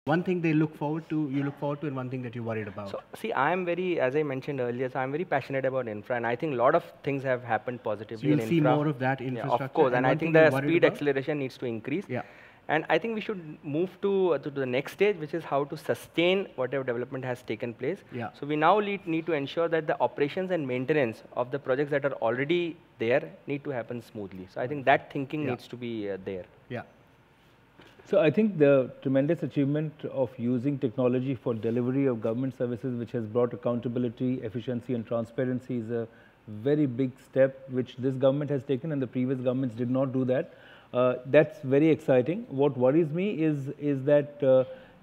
one thing they look forward to, you look forward to, and one thing that you're worried about? So, see, I'm very, as I mentioned earlier, so I'm very passionate about infra, and I think a lot of things have happened positively So in you'll infra. see more of that infrastructure. Yeah, of course, and I one think thing you're the worried speed about? acceleration needs to increase. Yeah. And I think we should move to the next stage, which is how to sustain whatever development has taken place. Yeah. So we now need to ensure that the operations and maintenance of the projects that are already there need to happen smoothly. So I think that thinking needs to be there. Yeah. So I think the tremendous achievement of using technology for delivery of government services, which has brought accountability, efficiency, and transparency, is a very big step which this government has taken, and the previous governments did not do that. That's very exciting. What worries me is that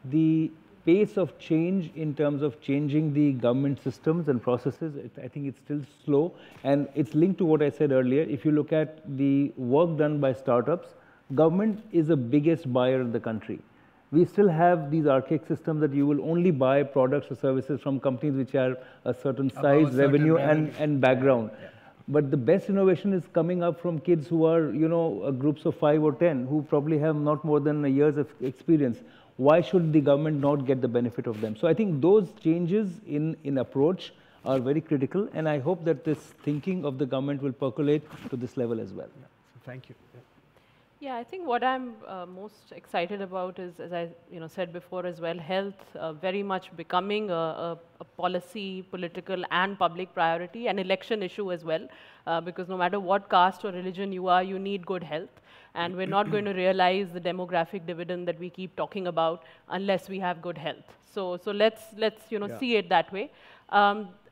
the pace of change in terms of changing the government systems and processes, I think it's still slow, and it's linked to what I said earlier. If you look at the work done by startups, government is the biggest buyer in the country. We still have these archaic systems that you will only buy products or services from companies which are a certain size, revenue, and background. Yeah. But the best innovation is coming up from kids who are, groups of 5 or 10, who probably have not more than a year's of experience. Why should the government not get the benefit of them? So I think those changes in approach are very critical, and I hope that this thinking of the government will percolate to this level as well. Yeah. So thank you. Yeah. Yeah, I think what I'm most excited about is, as I said before as well, health very much becoming a policy, political and public priority, an election issue as well, because no matter what caste or religion you are, you need good health. And we're not going to realize the demographic dividend that we keep talking about unless we have good health. So let's see it that way.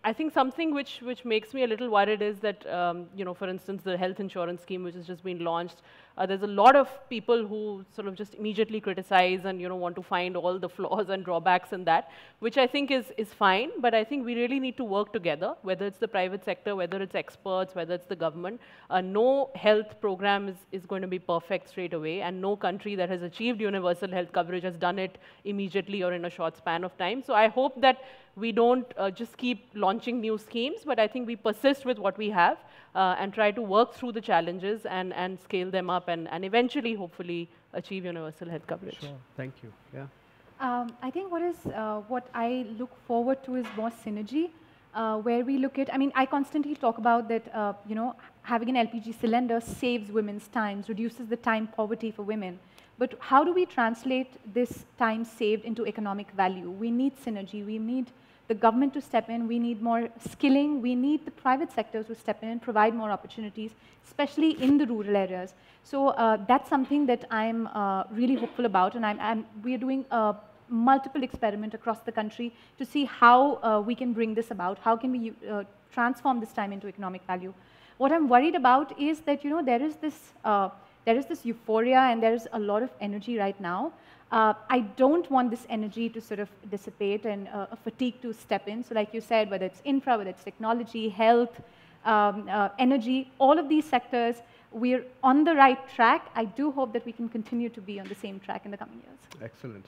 I think something which makes me a little worried is that, for instance, the health insurance scheme which has just been launched, there's a lot of people who sort of just immediately criticize and, want to find all the flaws and drawbacks in that, which I think is fine, but I think we really need to work together, whether it's the private sector, whether it's experts, whether it's the government. No health program is going to be perfect straight away, and no country that has achieved universal health coverage has done it immediately or in a short span of time. So I hope that we don't just keep launching new schemes, but I think we persist with what we have and try to work through the challenges and scale them up and eventually, hopefully, achieve universal health coverage. Sure. Thank you. Yeah. I think what I look forward to is more synergy, where we look at, I constantly talk about that, having an LPG cylinder saves women's time, reduces the time poverty for women. But how do we translate this time saved into economic value? We need synergy. We need the government to step in. We need more skilling. We need the private sector to step in and provide more opportunities, especially in the rural areas. So that's something that I'm really hopeful about. And we are doing multiple experiments across the country to see how we can bring this about. How can we transform this time into economic value? What I'm worried about is that, there is this euphoria and there is a lot of energy right now. I don't want this energy to sort of dissipate and a fatigue to step in. So like you said, whether it's infra, whether it's technology, health, energy, all of these sectors, we're on the right track. I do hope that we can continue to be on the same track in the coming years. Excellent.